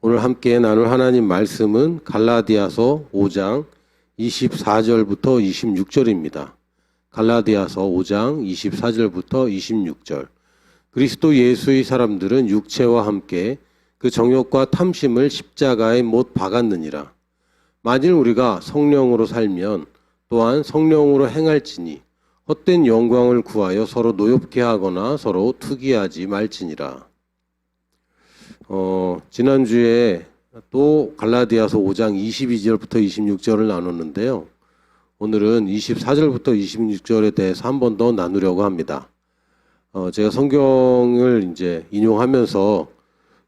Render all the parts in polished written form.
오늘 함께 나눌 하나님 말씀은 갈라디아서 5장 24절부터 26절입니다. 갈라디아서 5장 24절부터 26절. 그리스도 예수의 사람들은 육체와 함께 그 정욕과 탐심을 십자가에 못 박았느니라. 만일 우리가 성령으로 살면 또한 성령으로 행할지니 헛된 영광을 구하여 서로 노엽게 하거나 서로 투기하지 말지니라. 지난주에 또 갈라디아서 5장 22절부터 26절을 나눴는데요. 오늘은 24절부터 26절에 대해서 한 번 더 나누려고 합니다. 제가 성경을 이제 인용하면서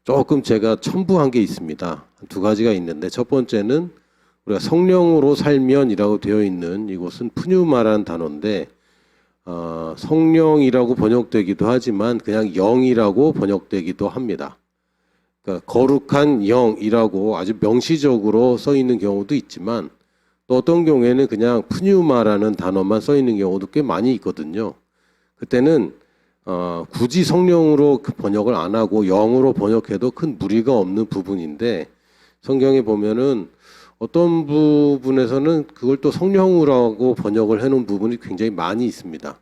조금 제가 첨부한 게 있습니다. 두 가지가 있는데, 첫 번째는 우리가 성령으로 살면이라고 되어 있는 이곳은 푸뉴마라는 단어인데, 성령이라고 번역되기도 하지만 그냥 영이라고 번역되기도 합니다. 그러니까 거룩한 영이라고 아주 명시적으로 써 있는 경우도 있지만, 또 어떤 경우에는 그냥 푸뉴마라는 단어만 써 있는 경우도 꽤 많이 있거든요. 그때는 굳이 성령으로 번역을 안 하고 영으로 번역해도 큰 무리가 없는 부분인데, 성경에 보면은 어떤 부분에서는 그걸 또 성령으로 번역을 해놓은 부분이 굉장히 많이 있습니다.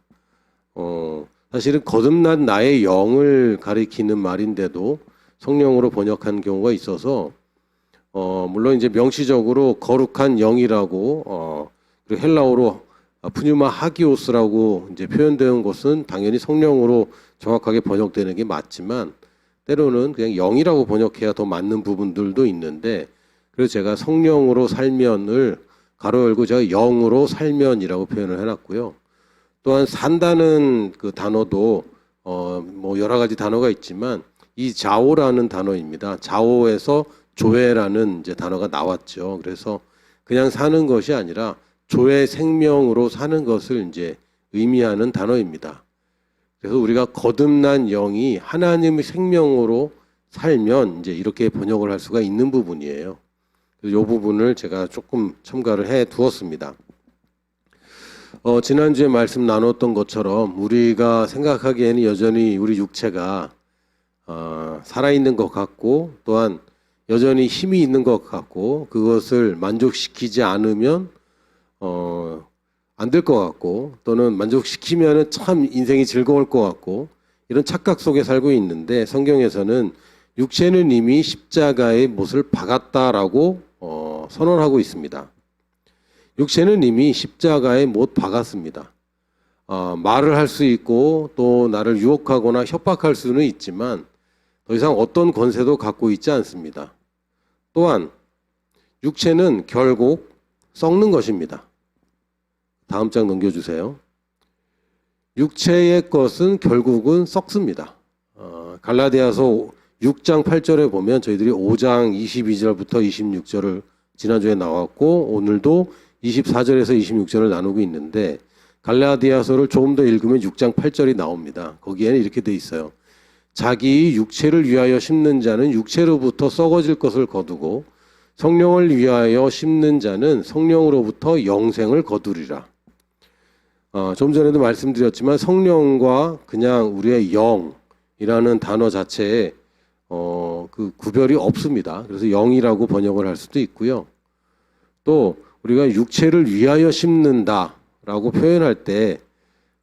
사실은 거듭난 나의 영을 가리키는 말인데도 성령으로 번역한 경우가 있어서, 물론 이제 명시적으로 거룩한 영이라고, 그리고 헬라어로 푸뉴마 하기오스라고 이제 표현되는 것은 당연히 성령으로 정확하게 번역되는 게 맞지만, 때로는 그냥 영이라고 번역해야 더 맞는 부분들도 있는데, 그래서 제가 성령으로 살면을 가로 열고 제가 영으로 살면이라고 표현을 해놨고요. 또한 산다는 그 단어도 뭐 여러 가지 단어가 있지만, 이 자오라는 단어입니다. 자오에서 조회라는 이제 단어가 나왔죠. 그래서 그냥 사는 것이 아니라 조회 생명으로 사는 것을 이제 의미하는 단어입니다. 그래서 우리가 거듭난 영이 하나님의 생명으로 살면 이제 이렇게 번역을 할 수가 있는 부분이에요. 그래서 이 부분을 제가 조금 첨가를 해 두었습니다. 지난주에 말씀 나눴던 것처럼 우리가 생각하기에는 여전히 우리 육체가 살아있는 것 같고, 또한 여전히 힘이 있는 것 같고, 그것을 만족시키지 않으면 안 될 것 같고, 또는 만족시키면 참 인생이 즐거울 것 같고, 이런 착각 속에 살고 있는데, 성경에서는 육체는 이미 십자가의 못을 박았다라고 선언하고 있습니다. 육체는 이미 십자가에 못 박았습니다. 말을 할 수 있고 또 나를 유혹하거나 협박할 수는 있지만 더 이상 어떤 권세도 갖고 있지 않습니다. 또한 육체는 결국 썩는 것입니다. 다음 장 넘겨주세요. 육체의 것은 결국은 썩습니다. 갈라디아서 6장 8절에 보면 저희들이 5장 22절부터 26절을 지난주에 나왔고, 오늘도 24절에서 26절을 나누고 있는데, 갈라디아서를 조금 더 읽으면 6장 8절이 나옵니다. 거기에는 이렇게 돼 있어요. 자기 육체를 위하여 심는 자는 육체로부터 썩어질 것을 거두고 성령을 위하여 심는 자는 성령으로부터 영생을 거두리라. 좀 전에도 말씀드렸지만 성령과 그냥 우리의 영이라는 단어 자체에 그 구별이 없습니다. 그래서 영이라고 번역을 할 수도 있고요. 또 우리가 육체를 위하여 심는다라고 표현할 때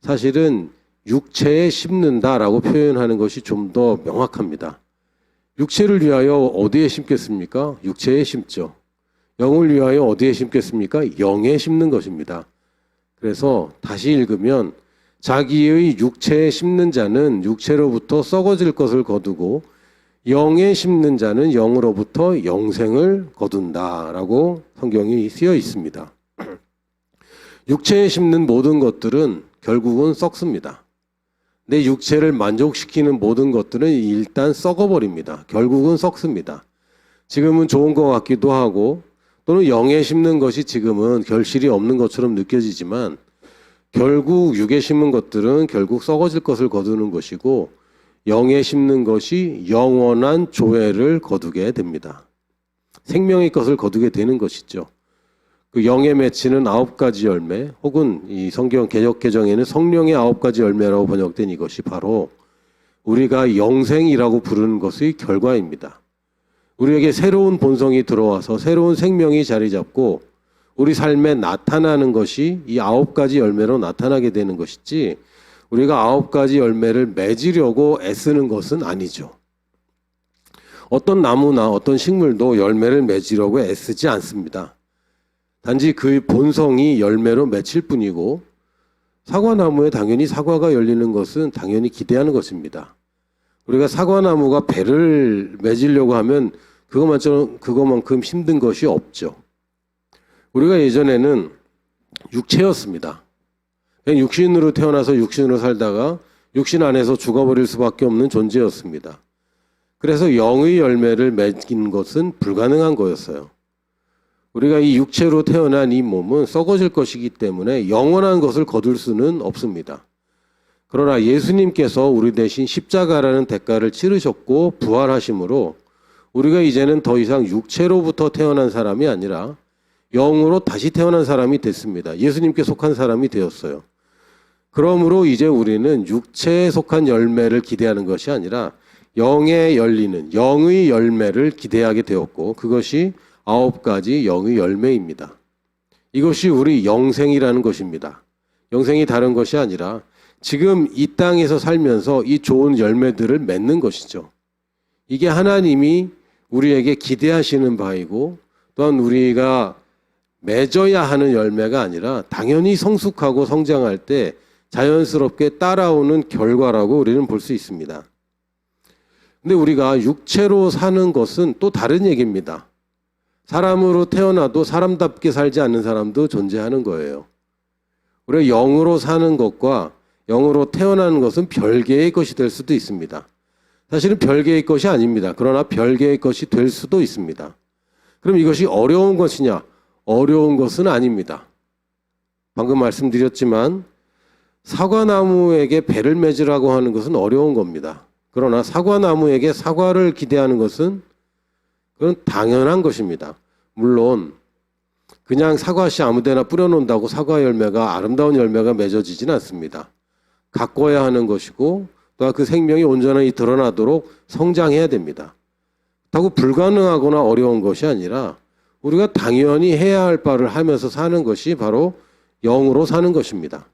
사실은 육체에 심는다라고 표현하는 것이 좀 더 명확합니다. 육체를 위하여 어디에 심겠습니까? 육체에 심죠. 영을 위하여 어디에 심겠습니까? 영에 심는 것입니다. 그래서 다시 읽으면 자기의 육체에 심는 자는 육체로부터 썩어질 것을 거두고 영에 심는 자는 영으로부터 영생을 거둔다라고 성경이 쓰여 있습니다. 육체에 심는 모든 것들은 결국은 썩습니다. 내 육체를 만족시키는 모든 것들은 일단 썩어버립니다. 결국은 썩습니다. 지금은 좋은 것 같기도 하고, 또는 영에 심는 것이 지금은 결실이 없는 것처럼 느껴지지만, 결국 육에 심은 것들은 결국 썩어질 것을 거두는 것이고, 영에 심는 것이 영원한 조회를 거두게 됩니다. 생명의 것을 거두게 되는 것이죠. 그 영에 맺히는 9가지 열매, 혹은 이 성경 개역 개정에는 성령의 9가지 열매라고 번역된 이것이 바로 우리가 영생이라고 부르는 것의 결과입니다. 우리에게 새로운 본성이 들어와서 새로운 생명이 자리 잡고 우리 삶에 나타나는 것이 이 9가지 열매로 나타나게 되는 것이지 우리가 9가지 열매를 맺으려고 애쓰는 것은 아니죠. 어떤 나무나 어떤 식물도 열매를 맺으려고 애쓰지 않습니다. 단지 그 본성이 열매로 맺힐 뿐이고 사과나무에 당연히 사과가 열리는 것은 당연히 기대하는 것입니다. 우리가 사과나무가 배를 맺으려고 하면 그것만큼 힘든 것이 없죠. 우리가 예전에는 육체였습니다. 그냥 육신으로 태어나서 육신으로 살다가 육신 안에서 죽어버릴 수밖에 없는 존재였습니다. 그래서 영의 열매를 맺긴 것은 불가능한 거였어요. 우리가 이 육체로 태어난 이 몸은 썩어질 것이기 때문에 영원한 것을 거둘 수는 없습니다. 그러나 예수님께서 우리 대신 십자가라는 대가를 치르셨고 부활하심으로 우리가 이제는 더 이상 육체로부터 태어난 사람이 아니라 영으로 다시 태어난 사람이 됐습니다. 예수님께 속한 사람이 되었어요. 그러므로 이제 우리는 육체에 속한 열매를 기대하는 것이 아니라 영에 열리는 영의 열매를 기대하게 되었고 그것이 9가지 영의 열매입니다. 이것이 우리 영생이라는 것입니다. 영생이 다른 것이 아니라 지금 이 땅에서 살면서 이 좋은 열매들을 맺는 것이죠. 이게 하나님이 우리에게 기대하시는 바이고 또한 우리가 맺어야 하는 열매가 아니라 당연히 성숙하고 성장할 때 자연스럽게 따라오는 결과라고 우리는 볼 수 있습니다. 근데 우리가 육체로 사는 것은 또 다른 얘기입니다. 사람으로 태어나도 사람답게 살지 않는 사람도 존재하는 거예요. 우리가 영으로 사는 것과 영으로 태어나는 것은 별개의 것이 될 수도 있습니다. 사실은 별개의 것이 아닙니다. 그러나 별개의 것이 될 수도 있습니다. 그럼 이것이 어려운 것이냐? 어려운 것은 아닙니다. 방금 말씀드렸지만 사과나무에게 배를 맺으라고 하는 것은 어려운 겁니다. 그러나 사과나무에게 사과를 기대하는 것은 그건 당연한 것입니다. 물론 그냥 사과씨 아무데나 뿌려놓는다고 사과 열매가 아름다운 열매가 맺어지지는 않습니다. 가꿔야 하는 것이고 또 그 생명이 온전히 드러나도록 성장해야 됩니다. 그렇다고 불가능하거나 어려운 것이 아니라 우리가 당연히 해야 할 바를 하면서 사는 것이 바로 영으로 사는 것입니다.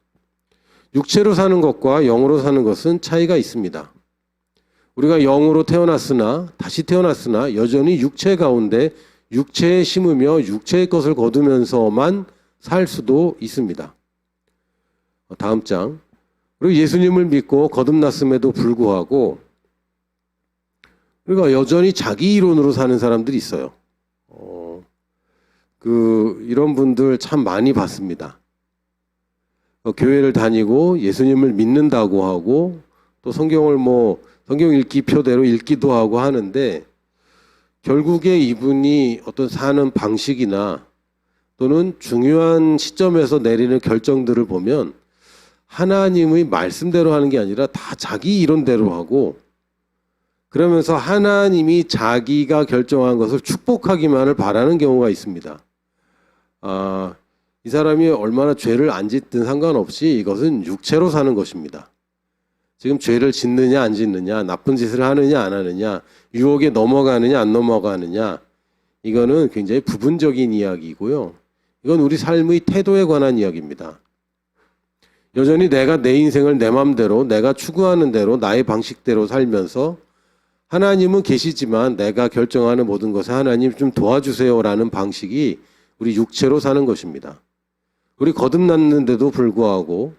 육체로 사는 것과 영으로 사는 것은 차이가 있습니다. 우리가 영으로 태어났으나 다시 태어났으나 여전히 육체 가운데 육체에 심으며 육체의 것을 거두면서만 살 수도 있습니다. 다음 장. 그리고 예수님을 믿고 거듭났음에도 불구하고 우리가 여전히 자기 이론으로 사는 사람들이 있어요. 이런 분들 참 많이 봤습니다. 교회를 다니고 예수님을 믿는다고 하고 또 성경 읽기 표대로 읽기도 하고 하는데 결국에 이분이 어떤 사는 방식이나 또는 중요한 시점에서 내리는 결정들을 보면 하나님의 말씀대로 하는 게 아니라 다 자기 이론대로 하고 그러면서 하나님이 자기가 결정한 것을 축복하기만을 바라는 경우가 있습니다. 이 사람이 얼마나 죄를 안 짓든 상관없이 이것은 육체로 사는 것입니다. 지금 죄를 짓느냐 안 짓느냐, 나쁜 짓을 하느냐 안 하느냐, 유혹에 넘어가느냐 안 넘어가느냐, 이거는 굉장히 부분적인 이야기이고요. 이건 우리 삶의 태도에 관한 이야기입니다. 여전히 내가 내 인생을 내 맘대로 내가 추구하는 대로 나의 방식대로 살면서 하나님은 계시지만 내가 결정하는 모든 것에 하나님 좀 도와주세요라는 방식이 우리 육체로 사는 것입니다. 우리 거듭났는데도 불구하고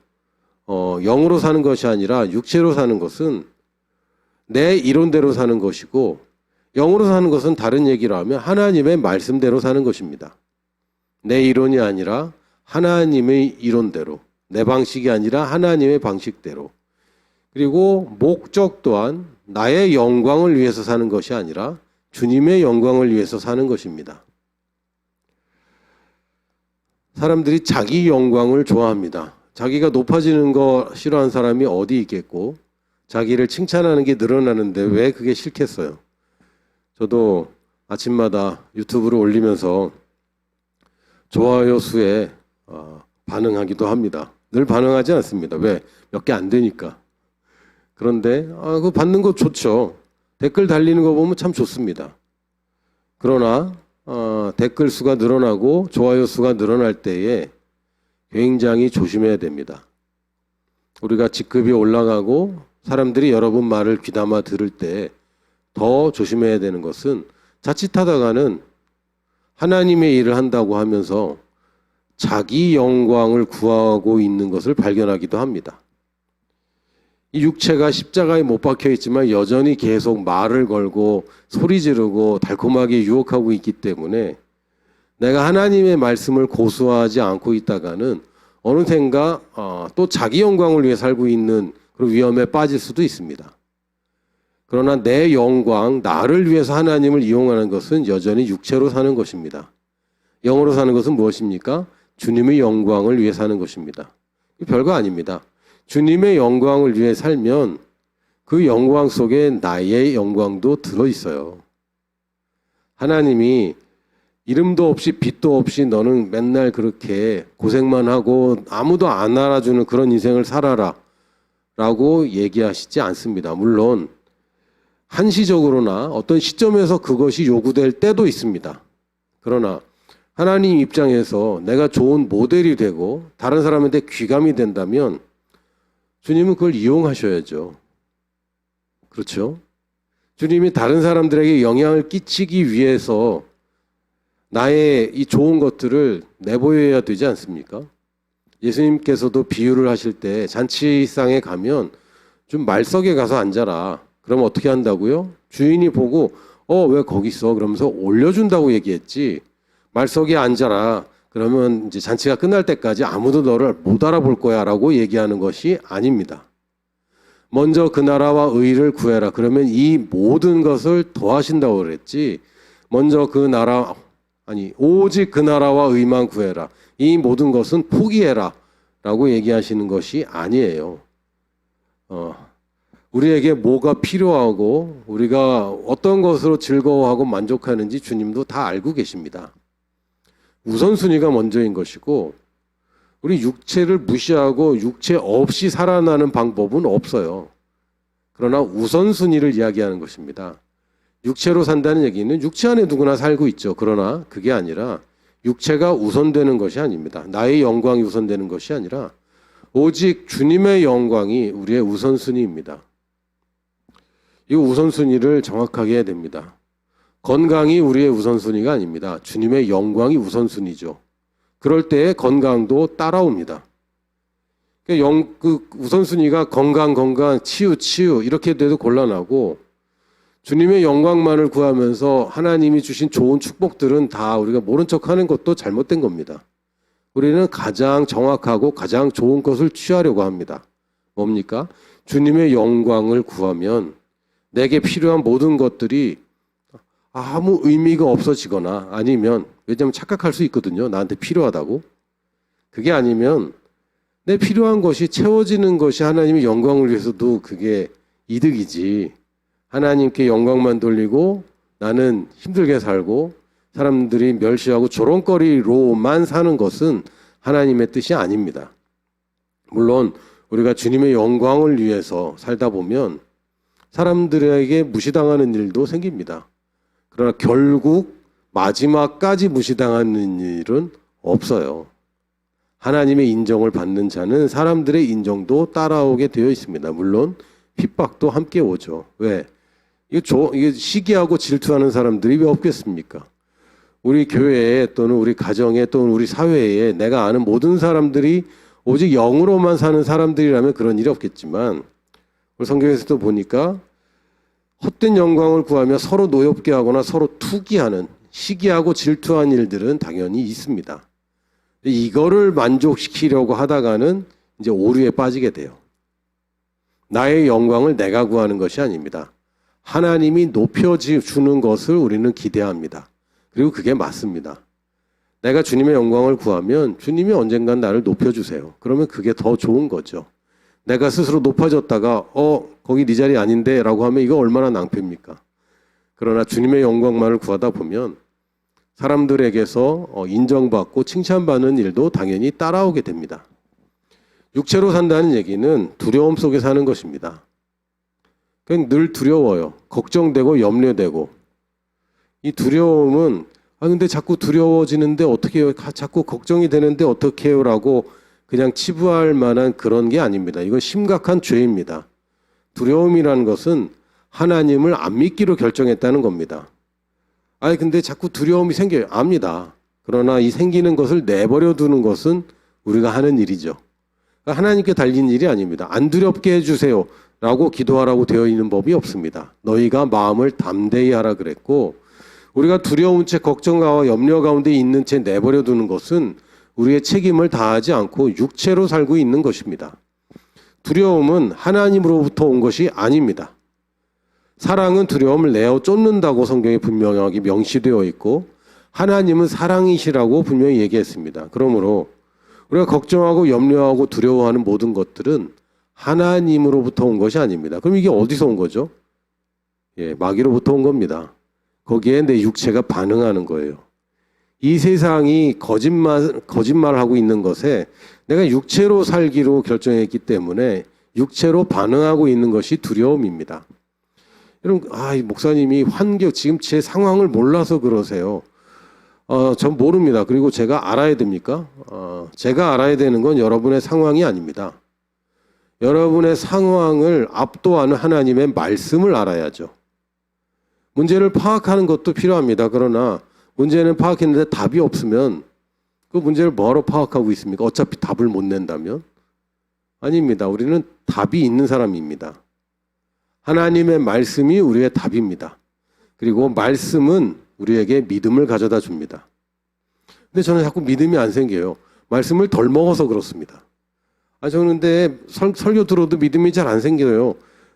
영으로 사는 것이 아니라 육체로 사는 것은 내 이론대로 사는 것이고 영으로 사는 것은 다른 얘기로 하면 하나님의 말씀대로 사는 것입니다. 내 이론이 아니라 하나님의 이론대로, 내 방식이 아니라 하나님의 방식대로. 그리고 목적 또한 나의 영광을 위해서 사는 것이 아니라 주님의 영광을 위해서 사는 것입니다. 사람들이 자기 영광을 좋아합니다. 자기가 높아지는 거 싫어하는 사람이 어디 있겠고 자기를 칭찬하는 게 늘어나는데 왜 그게 싫겠어요. 저도 아침마다 유튜브를 올리면서 좋아요 수에 반응하기도 합니다. 늘 반응하지 않습니다. 왜? 몇 개 안 되니까. 그런데 그거 받는 거 좋죠. 댓글 달리는 거 보면 참 좋습니다. 그러나 댓글 수가 늘어나고 좋아요 수가 늘어날 때에 굉장히 조심해야 됩니다. 우리가 직급이 올라가고 사람들이 여러분 말을 귀담아 들을 때 더 조심해야 되는 것은 자칫하다가는 하나님의 일을 한다고 하면서 자기 영광을 구하고 있는 것을 발견하기도 합니다. 이 육체가 십자가에 못 박혀 있지만 여전히 계속 말을 걸고 소리 지르고 달콤하게 유혹하고 있기 때문에 내가 하나님의 말씀을 고수하지 않고 있다가는 어느샌가 또 자기 영광을 위해 살고 있는 그런 위험에 빠질 수도 있습니다. 그러나 내 영광, 나를 위해서 하나님을 이용하는 것은 여전히 육체로 사는 것입니다. 영으로 사는 것은 무엇입니까? 주님의 영광을 위해 사는 것입니다. 별거 아닙니다. 주님의 영광을 위해 살면 그 영광 속에 나의 영광도 들어있어요. 하나님이 이름도 없이 빛도 없이 너는 맨날 그렇게 고생만 하고 아무도 안 알아주는 그런 인생을 살아라 라고 얘기하시지 않습니다. 물론 한시적으로나 어떤 시점에서 그것이 요구될 때도 있습니다. 그러나 하나님 입장에서 내가 좋은 모델이 되고 다른 사람한테 귀감이 된다면 주님은 그걸 이용하셔야죠. 그렇죠? 주님이 다른 사람들에게 영향을 끼치기 위해서 나의 이 좋은 것들을 내보여야 되지 않습니까? 예수님께서도 비유를 하실 때 잔치상에 가면 좀 말석에 가서 앉아라. 그러면 어떻게 한다고요? 주인이 보고 왜 거기 있어? 그러면서 올려준다고 얘기했지. 말석에 앉아라. 그러면 이제 잔치가 끝날 때까지 아무도 너를 못 알아볼 거야 라고 얘기하는 것이 아닙니다. 먼저 그 나라와 의를 구해라. 그러면 이 모든 것을 더하신다고 그랬지. 먼저 그 나라, 오직 그 나라와 의만 구해라. 이 모든 것은 포기해라 라고 얘기하시는 것이 아니에요. 우리에게 뭐가 필요하고 우리가 어떤 것으로 즐거워하고 만족하는지 주님도 다 알고 계십니다. 우선순위가 먼저인 것이고 우리 육체를 무시하고 육체 없이 살아나는 방법은 없어요. 그러나 우선순위를 이야기하는 것입니다. 육체로 산다는 얘기는 육체 안에 누구나 살고 있죠. 그러나 그게 아니라 육체가 우선되는 것이 아닙니다. 나의 영광이 우선되는 것이 아니라 오직 주님의 영광이 우리의 우선순위입니다. 이 우선순위를 정확하게 해야 됩니다. 건강이 우리의 우선순위가 아닙니다. 주님의 영광이 우선순위죠. 그럴 때 건강도 따라옵니다. 그 우선순위가 건강, 치유 이렇게 돼도 곤란하고 주님의 영광만을 구하면서 하나님이 주신 좋은 축복들은 다 우리가 모른 척하는 것도 잘못된 겁니다. 우리는 가장 정확하고 가장 좋은 것을 취하려고 합니다. 뭡니까? 주님의 영광을 구하면 내게 필요한 모든 것들이 아무 의미가 없어지거나 아니면 왜냐하면 착각할 수 있거든요. 나한테 필요하다고. 그게 아니면 내 필요한 것이 채워지는 것이 하나님의 영광을 위해서도 그게 이득이지. 하나님께 영광만 돌리고 나는 힘들게 살고 사람들이 멸시하고 조롱거리로만 사는 것은 하나님의 뜻이 아닙니다. 물론 우리가 주님의 영광을 위해서 살다 보면 사람들에게 무시당하는 일도 생깁니다. 그러나 결국 마지막까지 무시당하는 일은 없어요. 하나님의 인정을 받는 자는 사람들의 인정도 따라오게 되어 있습니다. 물론 핍박도 함께 오죠. 왜? 이게 시기하고 질투하는 사람들이 왜 없겠습니까? 우리 교회에 또는 우리 가정에 또는 우리 사회에 내가 아는 모든 사람들이 오직 영으로만 사는 사람들이라면 그런 일이 없겠지만 우리 성경에서도 보니까 헛된 영광을 구하며 서로 노엽게 하거나 서로 투기하는 시기하고 질투한 일들은 당연히 있습니다. 이거를 만족시키려고 하다가는 이제 오류에 빠지게 돼요. 나의 영광을 내가 구하는 것이 아닙니다. 하나님이 높여주는 것을 우리는 기대합니다. 그리고 그게 맞습니다. 내가 주님의 영광을 구하면 주님이 언젠간 나를 높여주세요. 그러면 그게 더 좋은 거죠. 내가 스스로 높아졌다가 거기 네 자리 아닌데 라고 하면 이거 얼마나 낭패입니까? 그러나 주님의 영광만을 구하다 보면 사람들에게서 인정받고 칭찬받는 일도 당연히 따라오게 됩니다. 육체로 산다는 얘기는 두려움 속에 사는 것입니다. 그냥 늘 두려워요. 걱정되고 염려되고 이 두려움은 근데 자꾸 두려워지는데 어떻게 해요? 자꾸 걱정이 되는데 어떻게 해요라고 그냥 치부할 만한 그런 게 아닙니다. 이건 심각한 죄입니다. 두려움이라는 것은 하나님을 안 믿기로 결정했다는 겁니다. 근데 자꾸 두려움이 생겨요. 압니다. 그러나 이 생기는 것을 내버려 두는 것은 우리가 하는 일이죠. 하나님께 달린 일이 아닙니다. 안 두렵게 해주세요 라고 기도하라고 되어 있는 법이 없습니다. 너희가 마음을 담대히 하라 그랬고, 우리가 두려운 채 걱정과 염려 가운데 있는 채 내버려 두는 것은 우리의 책임을 다하지 않고 육체로 살고 있는 것입니다. 두려움은 하나님으로부터 온 것이 아닙니다. 사랑은 두려움을 내어 쫓는다고 성경에 분명하게 명시되어 있고, 하나님은 사랑이시라고 분명히 얘기했습니다. 그러므로 우리가 걱정하고 염려하고 두려워하는 모든 것들은 하나님으로부터 온 것이 아닙니다. 그럼 이게 어디서 온 거죠? 마귀로부터 온 겁니다. 거기에 내 육체가 반응하는 거예요. 이 세상이 거짓말하고 있는 것에 내가 육체로 살기로 결정했기 때문에 육체로 반응하고 있는 것이 두려움입니다. 여러분, 목사님이 지금 제 상황을 몰라서 그러세요. 전 모릅니다. 그리고 제가 알아야 됩니까? 제가 알아야 되는 건 여러분의 상황이 아닙니다. 여러분의 상황을 압도하는 하나님의 말씀을 알아야죠. 문제를 파악하는 것도 필요합니다. 그러나 문제는 파악했는데 답이 없으면 그 문제를 뭐하러 파악하고 있습니까? 어차피 답을 못 낸다면? 아닙니다. 우리는 답이 있는 사람입니다. 하나님의 말씀이 우리의 답입니다. 그리고 말씀은 우리에게 믿음을 가져다 줍니다. 근데 저는 자꾸 믿음이 안 생겨요. 말씀을 덜 먹어서 그렇습니다. 저는 근데 설교 들어도 믿음이 잘 안 생겨요.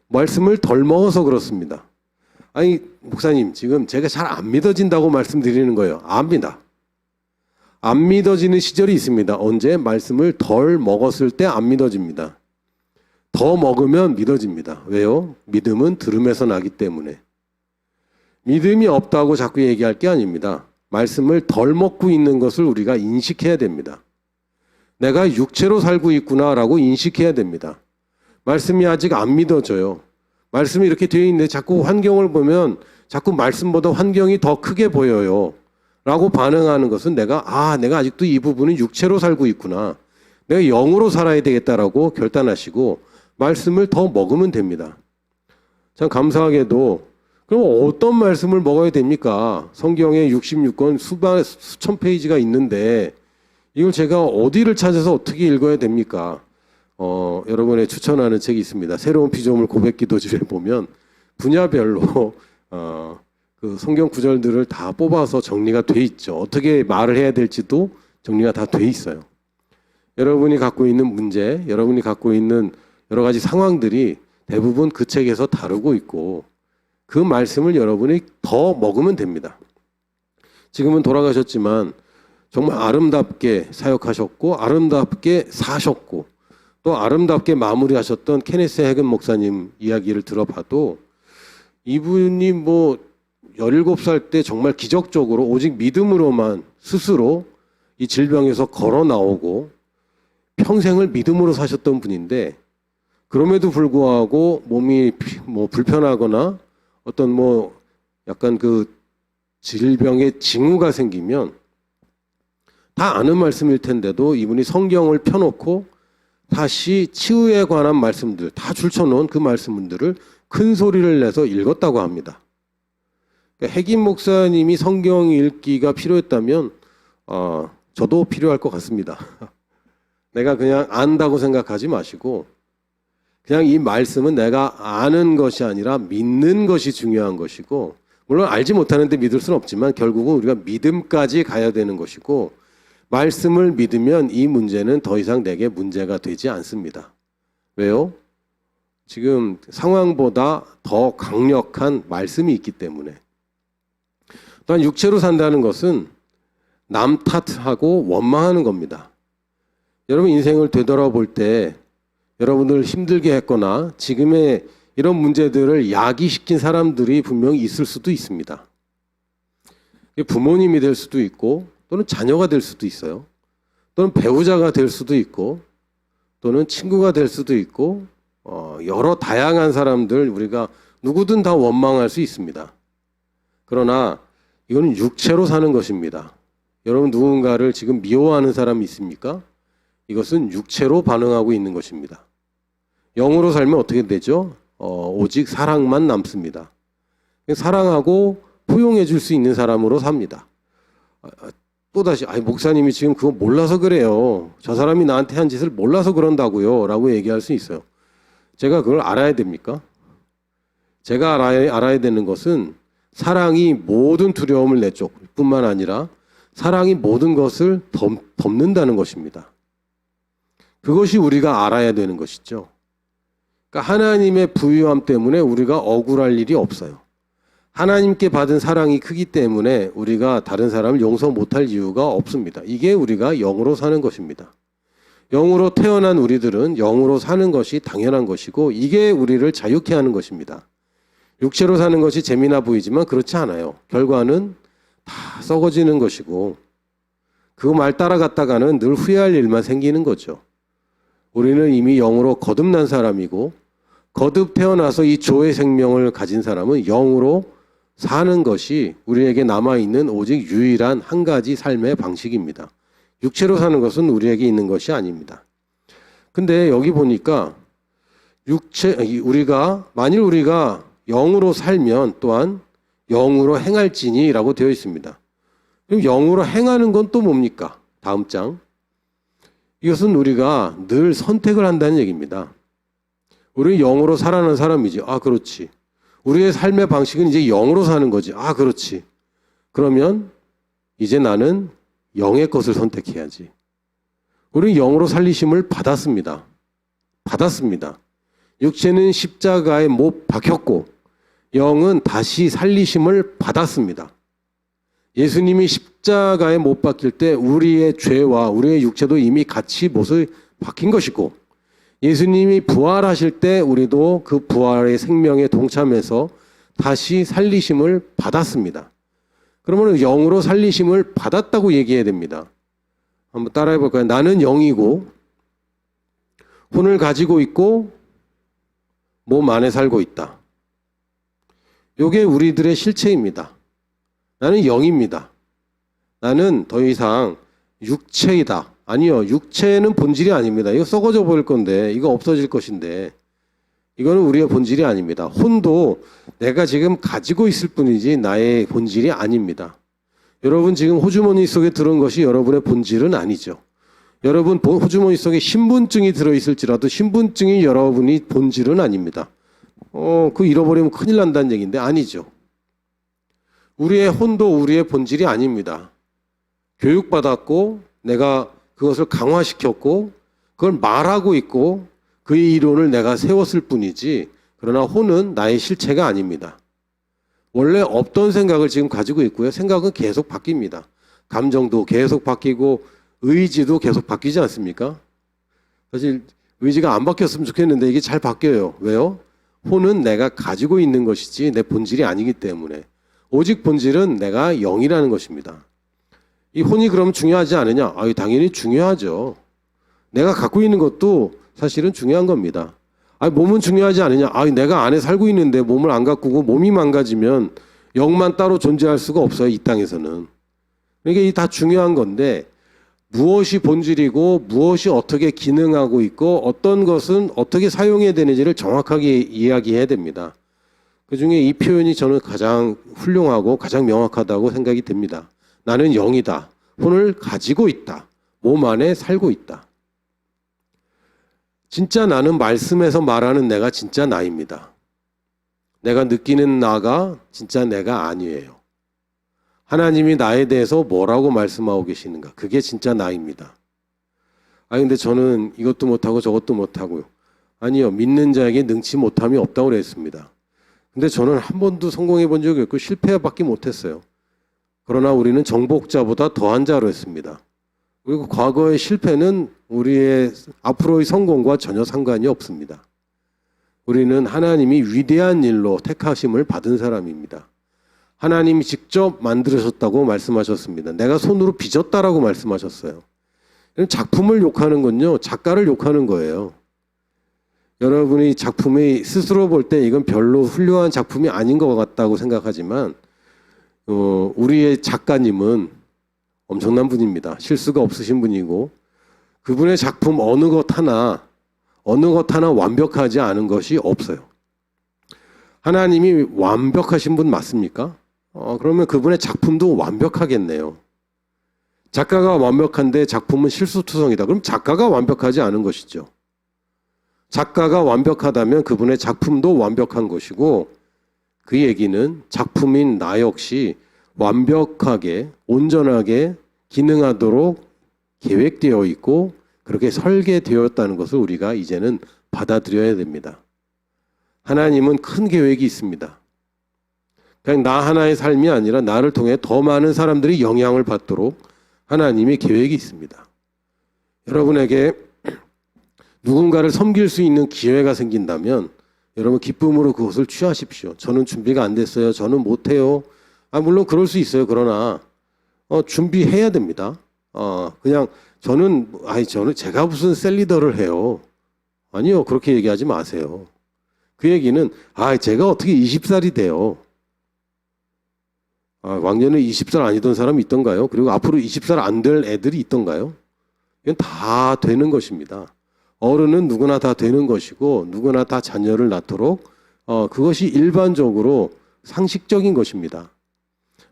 말씀을 덜 먹어서 그렇습니다. 목사님, 지금 제가 잘 안 믿어진다고 말씀드리는 거예요. 압니다. 안 믿어지는 시절이 있습니다. 언제? 말씀을 덜 먹었을 때 안 믿어집니다. 더 먹으면 믿어집니다. 왜요? 믿음은 들음에서 나기 때문에. 믿음이 없다고 자꾸 얘기할 게 아닙니다. 말씀을 덜 먹고 있는 것을 우리가 인식해야 됩니다. 내가 육체로 살고 있구나라고 인식해야 됩니다. 말씀이 아직 안 믿어져요. 말씀이 이렇게 되어 있는데 자꾸 환경을 보면 자꾸 말씀보다 환경이 더 크게 보여요. 라고 반응하는 것은 내가 아직도 이 부분은 육체로 살고 있구나. 내가 영으로 살아야 되겠다라고 결단하시고 말씀을 더 먹으면 됩니다. 참 감사하게도 그럼 어떤 말씀을 먹어야 됩니까? 성경에 66권 수천 페이지가 있는데 이걸 제가 어디를 찾아서 어떻게 읽어야 됩니까? 여러분의 추천하는 책이 있습니다. 새로운 피조물 고백기도집에 보면 분야별로 그 성경 구절들을 다 뽑아서 정리가 돼 있죠. 어떻게 말을 해야 될지도 정리가 다 돼 있어요. 여러분이 갖고 있는 문제, 여러분이 갖고 있는 여러 가지 상황들이 대부분 그 책에서 다루고 있고 그 말씀을 여러분이 더 먹으면 됩니다. 지금은 돌아가셨지만 정말 아름답게 사역하셨고 아름답게 사셨고 또 아름답게 마무리하셨던 케네스 해근 목사님 이야기를 들어봐도 이분이 17살 때 정말 기적적으로 오직 믿음으로만 스스로 이 질병에서 걸어 나오고 평생을 믿음으로 사셨던 분인데 그럼에도 불구하고 몸이 불편하거나 어떤 약간 그 질병의 징후가 생기면 다 아는 말씀일 텐데도 이분이 성경을 펴놓고 다시 치유에 관한 말씀들 다 줄쳐놓은 그 말씀들을 큰 소리를 내서 읽었다고 합니다. 그러니까 해김 목사님이 성경 읽기가 필요했다면 저도 필요할 것 같습니다. 내가 그냥 안다고 생각하지 마시고 그냥 이 말씀은 내가 아는 것이 아니라 믿는 것이 중요한 것이고 물론 알지 못하는데 믿을 수는 없지만 결국은 우리가 믿음까지 가야 되는 것이고 말씀을 믿으면 이 문제는 더 이상 내게 문제가 되지 않습니다. 왜요? 지금 상황보다 더 강력한 말씀이 있기 때문에. 또한 육체로 산다는 것은 남 탓하고 원망하는 겁니다. 여러분 인생을 되돌아볼 때 여러분들 힘들게 했거나 지금의 이런 문제들을 야기시킨 사람들이 분명히 있을 수도 있습니다. 부모님이 될 수도 있고 또는 자녀가 될 수도 있어요. 또는 배우자가 될 수도 있고 또는 친구가 될 수도 있고 여러 다양한 사람들 우리가 누구든 다 원망할 수 있습니다. 그러나 이거는 육체로 사는 것입니다. 여러분 누군가를 지금 미워하는 사람이 있습니까? 이것은 육체로 반응하고 있는 것입니다. 영으로 살면 어떻게 되죠? 오직 사랑만 남습니다. 사랑하고 포용해 줄 수 있는 사람으로 삽니다. 또다시 목사님이 지금 그거 몰라서 그래요. 저 사람이 나한테 한 짓을 몰라서 그런다고요 라고 얘기할 수 있어요. 제가 그걸 알아야 됩니까? 제가 알아야 되는 것은 사랑이 모든 두려움을 내쫓을 뿐만 아니라 사랑이 모든 것을 덮는다는 것입니다. 그것이 우리가 알아야 되는 것이죠. 그러니까 하나님의 부유함 때문에 우리가 억울할 일이 없어요. 하나님께 받은 사랑이 크기 때문에 우리가 다른 사람을 용서 못할 이유가 없습니다. 이게 우리가 영으로 사는 것입니다. 영으로 태어난 우리들은 영으로 사는 것이 당연한 것이고 이게 우리를 자유케 하는 것입니다. 육체로 사는 것이 재미나 보이지만 그렇지 않아요. 결과는 다 썩어지는 것이고 그 말 따라갔다가는 늘 후회할 일만 생기는 거죠. 우리는 이미 영으로 거듭난 사람이고 거듭 태어나서 이 조의 생명을 가진 사람은 영으로 사는 것이 우리에게 남아있는 오직 유일한 한 가지 삶의 방식입니다. 육체로 사는 것은 우리에게 있는 것이 아닙니다. 근데 여기 보니까 만일 우리가 영으로 살면 또한 영으로 행할지니 라고 되어 있습니다. 그럼 영으로 행하는 건 또 뭡니까? 다음 장. 이것은 우리가 늘 선택을 한다는 얘기입니다. 우리 영으로 살아가는 사람이지. 그렇지. 우리의 삶의 방식은 이제 영으로 사는 거지. 그렇지. 그러면 이제 나는 영의 것을 선택해야지. 우리는 영으로 살리심을 받았습니다. 육체는 십자가에 못 박혔고 영은 다시 살리심을 받았습니다. 예수님이 십자가에 못 박힐 때 우리의 죄와 우리의 육체도 이미 같이 못을 박힌 것이고 예수님이 부활하실 때 우리도 그 부활의 생명에 동참해서 다시 살리심을 받았습니다. 그러면 영으로 살리심을 받았다고 얘기해야 됩니다. 한번 따라해 볼까요? 나는 영이고 혼을 가지고 있고 몸 안에 살고 있다. 이게 우리들의 실체입니다. 나는 영입니다. 나는 더 이상 육체이다. 아니요. 육체는 본질이 아닙니다. 이거 썩어져 버릴 건데 이거 없어질 것인데 이거는 우리의 본질이 아닙니다. 혼도 내가 지금 가지고 있을 뿐이지 나의 본질이 아닙니다. 여러분 지금 호주머니 속에 들어온 것이 여러분의 본질은 아니죠. 여러분 호주머니 속에 신분증이 들어있을지라도 신분증이 여러분이 본질은 아닙니다. 그거 잃어버리면 큰일 난다는 얘기인데 아니죠. 우리의 혼도 우리의 본질이 아닙니다. 교육받았고 내가 그것을 강화시켰고 그걸 말하고 있고 그의 이론을 내가 세웠을 뿐이지 그러나 혼은 나의 실체가 아닙니다. 원래 없던 생각을 지금 가지고 있고요. 생각은 계속 바뀝니다. 감정도 계속 바뀌고 의지도 계속 바뀌지 않습니까? 사실 의지가 안 바뀌었으면 좋겠는데 이게 잘 바뀌어요. 왜요? 혼은 내가 가지고 있는 것이지 내 본질이 아니기 때문에 오직 본질은 내가 영이라는 것입니다. 이 혼이 그럼 중요하지 않으냐? 당연히 중요하죠. 내가 갖고 있는 것도 사실은 중요한 겁니다. 몸은 중요하지 않으냐? 내가 안에 살고 있는데 몸을 안 가꾸고 몸이 망가지면 영만 따로 존재할 수가 없어요. 이 땅에서는. 그러니까 이게 다 중요한 건데 무엇이 본질이고 무엇이 어떻게 기능하고 있고 어떤 것은 어떻게 사용해야 되는지를 정확하게 이야기해야 됩니다. 그중에 이 표현이 저는 가장 훌륭하고 가장 명확하다고 생각이 듭니다. 나는 영이다. 혼을 가지고 있다. 몸 안에 살고 있다. 진짜 나는 말씀에서 말하는 내가 진짜 나입니다. 내가 느끼는 나가 진짜 내가 아니에요. 하나님이 나에 대해서 뭐라고 말씀하고 계시는가? 그게 진짜 나입니다. 근데 저는 이것도 못하고 저것도 못하고요. 아니요. 믿는 자에게 능치 못함이 없다고 그랬습니다. 근데 저는 한 번도 성공해 본 적이 없고 실패밖에 못했어요. 그러나 우리는 정복자보다 더한 자로 했습니다. 그리고 과거의 실패는 우리의 앞으로의 성공과 전혀 상관이 없습니다. 우리는 하나님이 위대한 일로 택하심을 받은 사람입니다. 하나님이 직접 만들으셨다고 말씀하셨습니다. 내가 손으로 빚었다라고 말씀하셨어요. 작품을 욕하는 건요, 작가를 욕하는 거예요. 여러분이 작품이 스스로 볼 때 이건 별로 훌륭한 작품이 아닌 것 같다고 생각하지만 우리의 작가님은 엄청난 분입니다. 실수가 없으신 분이고 그분의 작품 어느 것 하나 완벽하지 않은 것이 없어요. 하나님이 완벽하신 분 맞습니까? 그러면 그분의 작품도 완벽하겠네요. 작가가 완벽한데 작품은 실수투성이다. 그럼 작가가 완벽하지 않은 것이죠. 작가가 완벽하다면 그분의 작품도 완벽한 것이고 그 얘기는 작품인 나 역시 완벽하게 온전하게 기능하도록 계획되어 있고 그렇게 설계되었다는 것을 우리가 이제는 받아들여야 됩니다. 하나님은 큰 계획이 있습니다. 그냥 나 하나의 삶이 아니라 나를 통해 더 많은 사람들이 영향을 받도록 하나님의 계획이 있습니다. 여러분에게 누군가를 섬길 수 있는 기회가 생긴다면 여러분 기쁨으로 그것을 취하십시오. 저는 준비가 안 됐어요. 저는 못해요. 물론 그럴 수 있어요. 그러나 준비해야 됩니다. 그냥 저는 제가 무슨 셀리더를 해요. 아니요. 그렇게 얘기하지 마세요. 그 얘기는 제가 어떻게 20살이 돼요. 왕년에 20살 아니던 사람이 있던가요? 그리고 앞으로 20살 안 될 애들이 있던가요? 이건 다 되는 것입니다. 어른은 누구나 다 되는 것이고 누구나 다 자녀를 낳도록 그것이 일반적으로 상식적인 것입니다.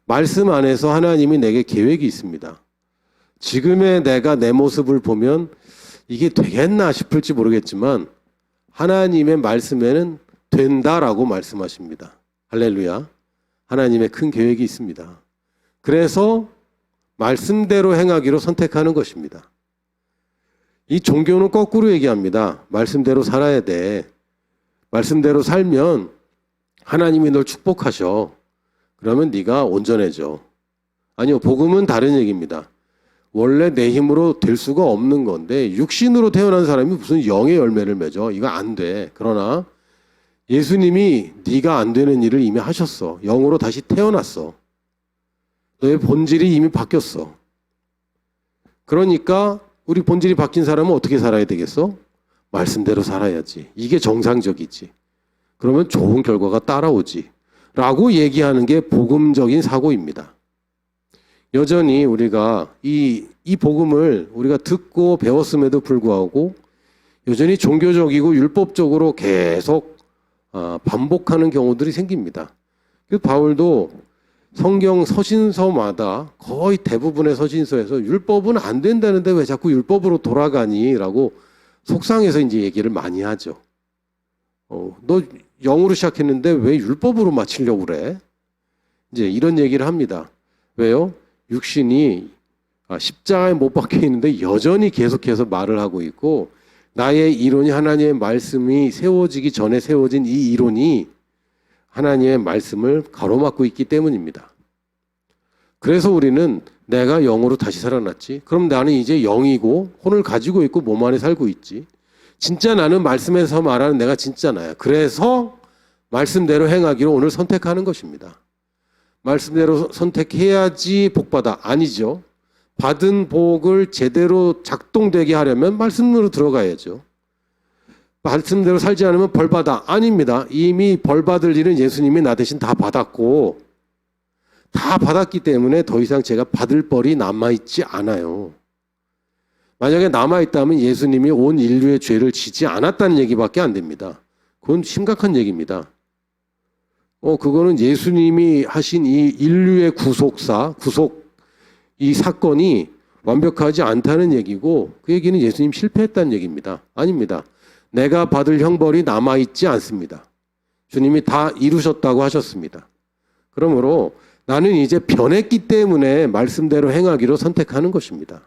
말씀 안에서 하나님이 내게 계획이 있습니다. 지금의 내가 내 모습을 보면 이게 되겠나 싶을지 모르겠지만 하나님의 말씀에는 된다라고 말씀하십니다. 할렐루야. 하나님의 큰 계획이 있습니다. 그래서 말씀대로 행하기로 선택하는 것입니다. 이 종교는 거꾸로 얘기합니다. 말씀대로 살아야 돼. 말씀대로 살면 하나님이 널 축복하셔. 그러면 네가 온전해져. 아니요, 복음은 다른 얘기입니다. 원래 내 힘으로 될 수가 없는 건데 육신으로 태어난 사람이 무슨 영의 열매를 맺어. 이거 안 돼. 그러나 예수님이 네가 안 되는 일을 이미 하셨어. 영으로 다시 태어났어. 너의 본질이 이미 바뀌었어. 그러니까 우리 본질이 바뀐 사람은 어떻게 살아야 되겠어? 말씀대로 살아야지. 이게 정상적이지. 그러면 좋은 결과가 따라오지. 라고 얘기하는 게 복음적인 사고입니다. 여전히 우리가 이 복음을 우리가 듣고 배웠음에도 불구하고 여전히 종교적이고 율법적으로 계속 반복하는 경우들이 생깁니다. 그래서 바울도 성경 서신서마다 거의 대부분의 서신서에서 율법은 안 된다는데 왜 자꾸 율법으로 돌아가니? 라고 속상해서 이제 얘기를 많이 하죠. 너 영으로 시작했는데 왜 율법으로 마치려고 그래? 이제 이런 얘기를 합니다. 왜요? 육신이 십자가에 못 박혀 있는데 여전히 계속해서 말을 하고 있고 나의 이론이 하나님의 말씀이 세워지기 전에 세워진 이 이론이 하나님의 말씀을 가로막고 있기 때문입니다. 그래서 우리는 내가 영으로 다시 살아났지. 그럼 나는 이제 영이고 혼을 가지고 있고 몸 안에 살고 있지. 진짜 나는 말씀에서 말하는 내가 진짜 나야. 그래서 말씀대로 행하기로 오늘 선택하는 것입니다. 말씀대로 선택해야지 복받아. 아니죠. 받은 복을 제대로 작동되게 하려면 말씀으로 들어가야죠. 말씀대로 살지 않으면 벌받아. 아닙니다. 이미 벌받을 일은 예수님이 나 대신 다 받았고 다 받았기 때문에 더 이상 제가 받을 벌이 남아있지 않아요. 만약에 남아있다면 예수님이 온 인류의 죄를 지지 않았다는 얘기밖에 안 됩니다. 그건 심각한 얘기입니다. 그거는 예수님이 하신 이 인류의 구속 이 사건이 완벽하지 않다는 얘기고 그 얘기는 예수님 실패했다는 얘기입니다. 아닙니다. 내가 받을 형벌이 남아있지 않습니다. 주님이 다 이루셨다고 하셨습니다. 그러므로 나는 이제 변했기 때문에 말씀대로 행하기로 선택하는 것입니다.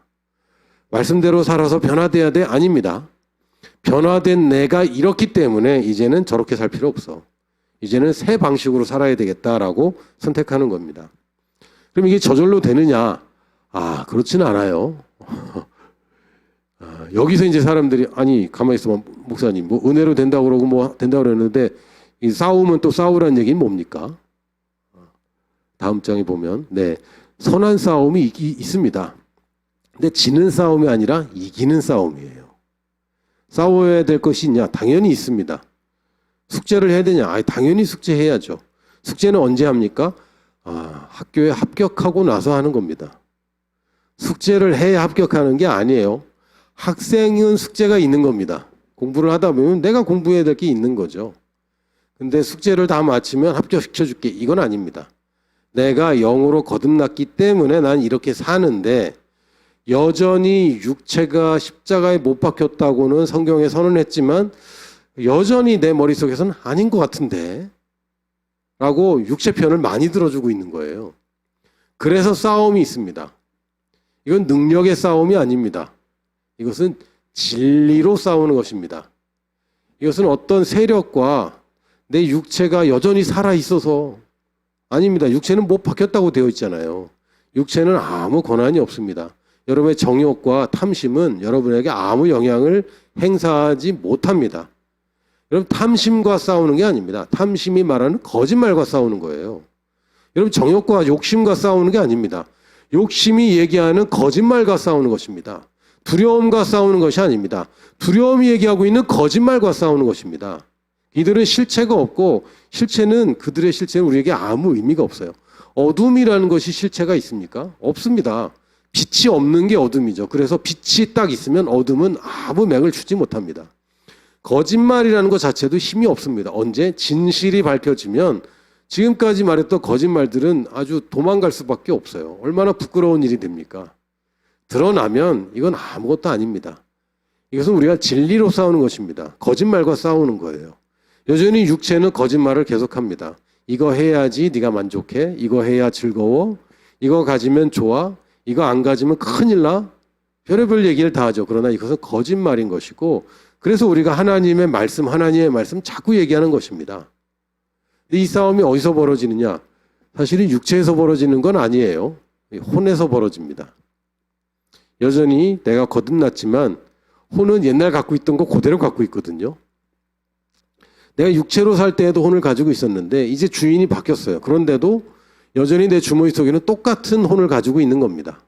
말씀대로 살아서 변화돼야 돼? 아닙니다. 변화된 내가 이렇기 때문에 이제는 저렇게 살 필요 없어. 이제는 새 방식으로 살아야 되겠다라고 선택하는 겁니다. 그럼 이게 저절로 되느냐? 그렇지는 않아요. 여기서 이제 사람들이 가만히 있어봐 목사님 뭐 은혜로 된다고 그러고 뭐 된다고 그러는데 이 싸우면 또 싸우라는 얘기는 뭡니까? 다음 장에 보면 선한 싸움이 있습니다. 근데 지는 싸움이 아니라 이기는 싸움이에요. 싸워야 될 것이 있냐? 당연히 있습니다. 숙제를 해야 되냐? 당연히 숙제해야죠. 숙제는 언제 합니까? 학교에 합격하고 나서 하는 겁니다. 숙제를 해야 합격하는 게 아니에요. 학생은 숙제가 있는 겁니다. 공부를 하다 보면 내가 공부해야 될 게 있는 거죠. 근데 숙제를 다 마치면 합격시켜줄게. 이건 아닙니다. 내가 영으로 거듭났기 때문에 난 이렇게 사는데 여전히 육체가 십자가에 못 박혔다고는 성경에 선언했지만 여전히 내 머릿속에서는 아닌 것 같은데 라고 육체 편을 많이 들어주고 있는 거예요. 그래서 싸움이 있습니다. 이건 능력의 싸움이 아닙니다. 이것은 진리로 싸우는 것입니다. 이것은 어떤 세력과 내 육체가 여전히 살아있어서 아닙니다. 육체는 못 박혔다고 되어 있잖아요. 육체는 아무 권한이 없습니다. 여러분의 정욕과 탐심은 여러분에게 아무 영향을 행사하지 못합니다. 여러분 탐심과 싸우는 게 아닙니다. 탐심이 말하는 거짓말과 싸우는 거예요. 여러분 정욕과 욕심과 싸우는 게 아닙니다. 욕심이 얘기하는 거짓말과 싸우는 것입니다. 두려움과 싸우는 것이 아닙니다. 두려움이 얘기하고 있는 거짓말과 싸우는 것입니다. 이들은 실체가 없고 그들의 실체는 우리에게 아무 의미가 없어요. 어둠이라는 것이 실체가 있습니까? 없습니다. 빛이 없는 게 어둠이죠. 그래서 빛이 딱 있으면 어둠은 아무 맥을 추지 못합니다. 거짓말이라는 것 자체도 힘이 없습니다. 언제? 진실이 밝혀지면 지금까지 말했던 거짓말들은 아주 도망갈 수밖에 없어요. 얼마나 부끄러운 일이 됩니까? 드러나면 이건 아무것도 아닙니다. 이것은 우리가 진리로 싸우는 것입니다. 거짓말과 싸우는 거예요. 여전히 육체는 거짓말을 계속합니다. 이거 해야지 네가 만족해. 이거 해야 즐거워. 이거 가지면 좋아. 이거 안 가지면 큰일 나. 별의별 얘기를 다 하죠. 그러나 이것은 거짓말인 것이고 그래서 우리가 하나님의 말씀 자꾸 얘기하는 것입니다. 이 싸움이 어디서 벌어지느냐? 사실은 육체에서 벌어지는 건 아니에요. 혼에서 벌어집니다. 여전히 내가 거듭났지만 혼은 옛날 갖고 있던 거 그대로 갖고 있거든요. 내가 육체로 살 때에도 혼을 가지고 있었는데 이제 주인이 바뀌었어요. 그런데도 여전히 내 주머니 속에는 똑같은 혼을 가지고 있는 겁니다.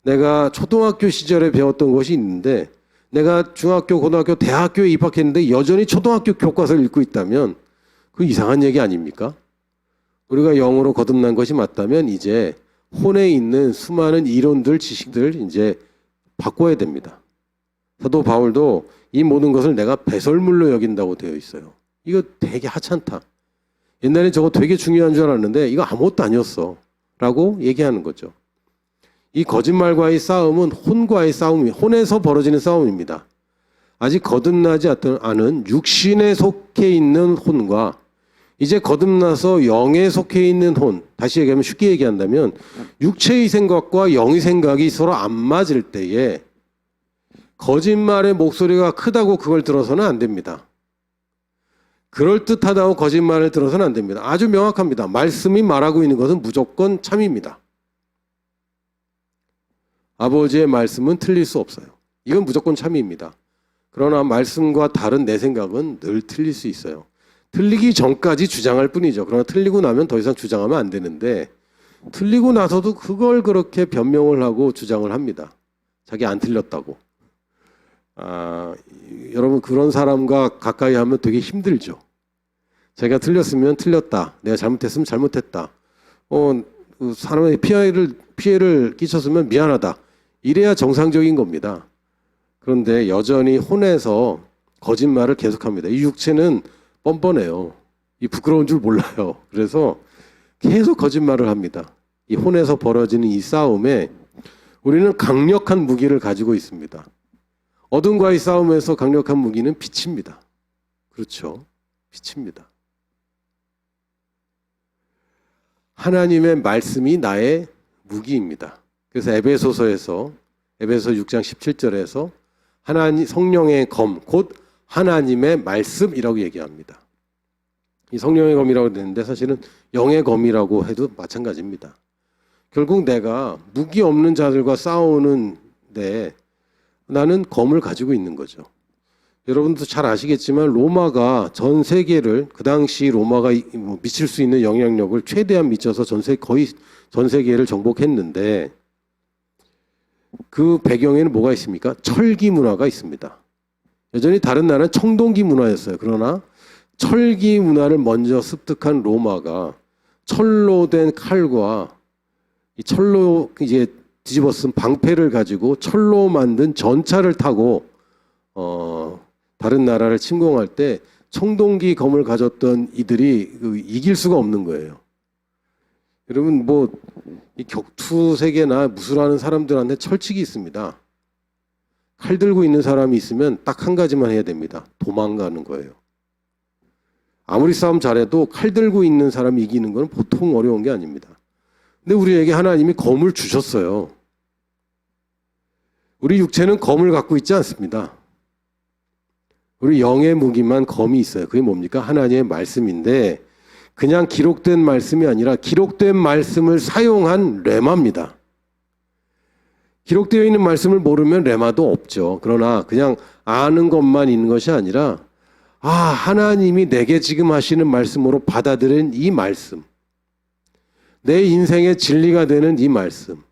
내가 초등학교 시절에 배웠던 것이 있는데 내가 중학교, 고등학교, 대학교에 입학했는데 여전히 초등학교 교과서를 읽고 있다면 그 이상한 얘기 아닙니까? 우리가 영으로 거듭난 것이 맞다면 이제 혼에 있는 수많은 이론들, 지식들 이제 바꿔야 됩니다. 사도 바울도 이 모든 것을 내가 배설물로 여긴다고 되어 있어요. 이거 되게 하찮다. 옛날에 저거 되게 중요한 줄 알았는데 이거 아무것도 아니었어. 라고 얘기하는 거죠. 이 거짓말과의 싸움은 혼과의 싸움이 혼에서 벌어지는 싸움입니다. 아직 거듭나지 않은 육신에 속해 있는 혼과 이제 거듭나서 영에 속해 있는 혼, 다시 얘기하면 쉽게 얘기한다면 육체의 생각과 영의 생각이 서로 안 맞을 때에 거짓말의 목소리가 크다고 그걸 들어서는 안 됩니다. 그럴듯하다고 거짓말을 들어서는 안 됩니다. 아주 명확합니다. 말씀이 말하고 있는 것은 무조건 참입니다. 아버지의 말씀은 틀릴 수 없어요. 이건 무조건 참입니다. 그러나 말씀과 다른 내 생각은 늘 틀릴 수 있어요. 틀리기 전까지 주장할 뿐이죠. 그러나 틀리고 나면 더 이상 주장하면 안 되는데 틀리고 나서도 그걸 그렇게 변명을 하고 주장을 합니다. 자기 안 틀렸다고. 여러분 그런 사람과 가까이 하면 되게 힘들죠. 자기가 틀렸으면 틀렸다. 내가 잘못했으면 잘못했다. 사람에게 피해를 끼쳤으면 미안하다. 이래야 정상적인 겁니다. 그런데 여전히 혼에서 거짓말을 계속합니다. 이 육체는 뻔뻔해요. 이 부끄러운 줄 몰라요. 그래서 계속 거짓말을 합니다. 이 혼에서 벌어지는 이 싸움에 우리는 강력한 무기를 가지고 있습니다. 어둠과의 싸움에서 강력한 무기는 빛입니다. 그렇죠. 빛입니다. 하나님의 말씀이 나의 무기입니다. 그래서 에베소서 6장 17절에서 성령의 검, 곧 하나님의 말씀이라고 얘기합니다. 이 성령의 검이라고 되는데 사실은 영의 검이라고 해도 마찬가지입니다. 결국 내가 무기 없는 자들과 싸우는데 나는 검을 가지고 있는 거죠. 여러분도 잘 아시겠지만 로마가 전 세계를 그 당시 로마가 미칠 수 있는 영향력을 최대한 미쳐서 거의 전 세계를 정복했는데 그 배경에는 뭐가 있습니까? 철기 문화가 있습니다. 여전히 다른 나라는 청동기 문화였어요. 그러나 철기 문화를 먼저 습득한 로마가 철로 된 칼과 이 철로 이제 뒤집어 쓴 방패를 가지고 철로 만든 전차를 타고 다른 나라를 침공할 때 청동기 검을 가졌던 이들이 이길 수가 없는 거예요. 여러분 뭐 이 격투 세계나 무술하는 사람들한테 철칙이 있습니다. 칼 들고 있는 사람이 있으면 딱 한 가지만 해야 됩니다. 도망가는 거예요. 아무리 싸움 잘해도 칼 들고 있는 사람이 이기는 건 보통 어려운 게 아닙니다. 근데 우리에게 하나님이 검을 주셨어요. 우리 육체는 검을 갖고 있지 않습니다. 우리 영의 무기만 검이 있어요. 그게 뭡니까? 하나님의 말씀인데 그냥 기록된 말씀이 아니라 기록된 말씀을 사용한 레마입니다. 기록되어 있는 말씀을 모르면 레마도 없죠. 그러나 그냥 아는 것만 있는 것이 아니라 하나님이 내게 지금 하시는 말씀으로 받아들인 이 말씀, 내 인생의 진리가 되는 이 말씀,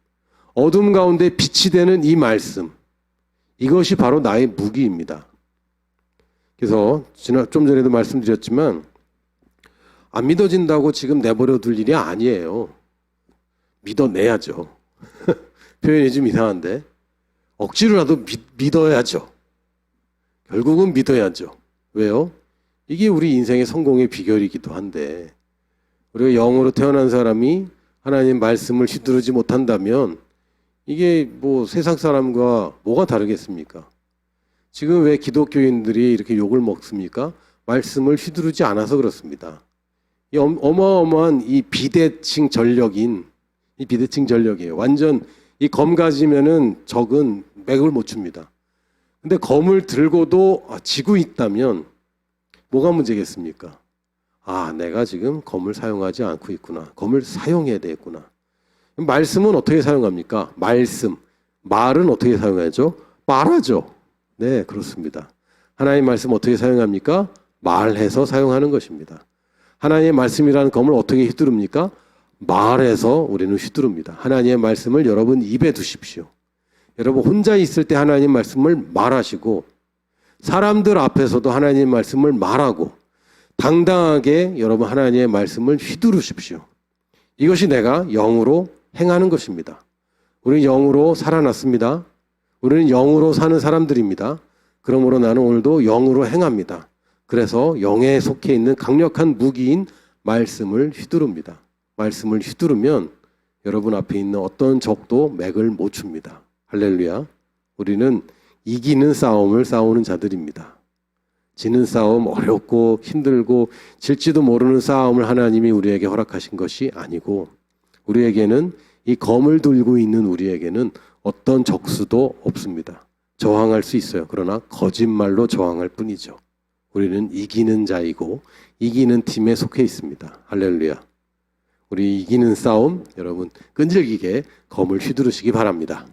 어둠 가운데 빛이 되는 이 말씀, 이것이 바로 나의 무기입니다. 그래서 좀 전에도 말씀드렸지만 안 믿어진다고 지금 내버려 둘 일이 아니에요. 믿어내야죠. 표현이 좀 이상한데 억지로라도 믿어야죠. 결국은 믿어야죠. 왜요? 이게 우리 인생의 성공의 비결이기도 한데 우리가 영으로 태어난 사람이 하나님 말씀을 휘두르지 못한다면 이게 뭐 세상 사람과 뭐가 다르겠습니까? 지금 왜 기독교인들이 이렇게 욕을 먹습니까? 말씀을 휘두르지 않아서 그렇습니다. 이 어마어마한 이 비대칭 전력이에요. 완전 이 검 가지면은 적은 맥을 못 춥니다. 근데 검을 들고도 지고 있다면 뭐가 문제겠습니까? 내가 지금 검을 사용하지 않고 있구나. 검을 사용해야 되겠구나. 말씀은 어떻게 사용합니까? 말은 어떻게 사용하죠? 말하죠. 네, 그렇습니다. 하나님의 말씀 어떻게 사용합니까? 말해서 사용하는 것입니다. 하나님의 말씀이라는 검을 어떻게 휘두릅니까? 말해서 우리는 휘두릅니다. 하나님의 말씀을 여러분 입에 두십시오. 여러분 혼자 있을 때 하나님 말씀을 말하시고 사람들 앞에서도 하나님 말씀을 말하고 당당하게 여러분 하나님의 말씀을 휘두르십시오. 이것이 내가 영으로 행하는 것입니다. 우리는 영으로 살아났습니다. 우리는 영으로 사는 사람들입니다. 그러므로 나는 오늘도 영으로 행합니다. 그래서 영에 속해 있는 강력한 무기인 말씀을 휘두릅니다. 말씀을 휘두르면 여러분 앞에 있는 어떤 적도 맥을 못 춥니다. 할렐루야. 우리는 이기는 싸움을 싸우는 자들입니다. 지는 싸움, 어렵고 힘들고 질지도 모르는 싸움을 하나님이 우리에게 허락하신 것이 아니고 우리에게는 이 검을 들고 있는 우리에게는 어떤 적수도 없습니다. 저항할 수 있어요. 그러나 거짓말로 저항할 뿐이죠. 우리는 이기는 자이고 이기는 팀에 속해 있습니다. 할렐루야. 우리 이기는 싸움 여러분 끈질기게 검을 휘두르시기 바랍니다.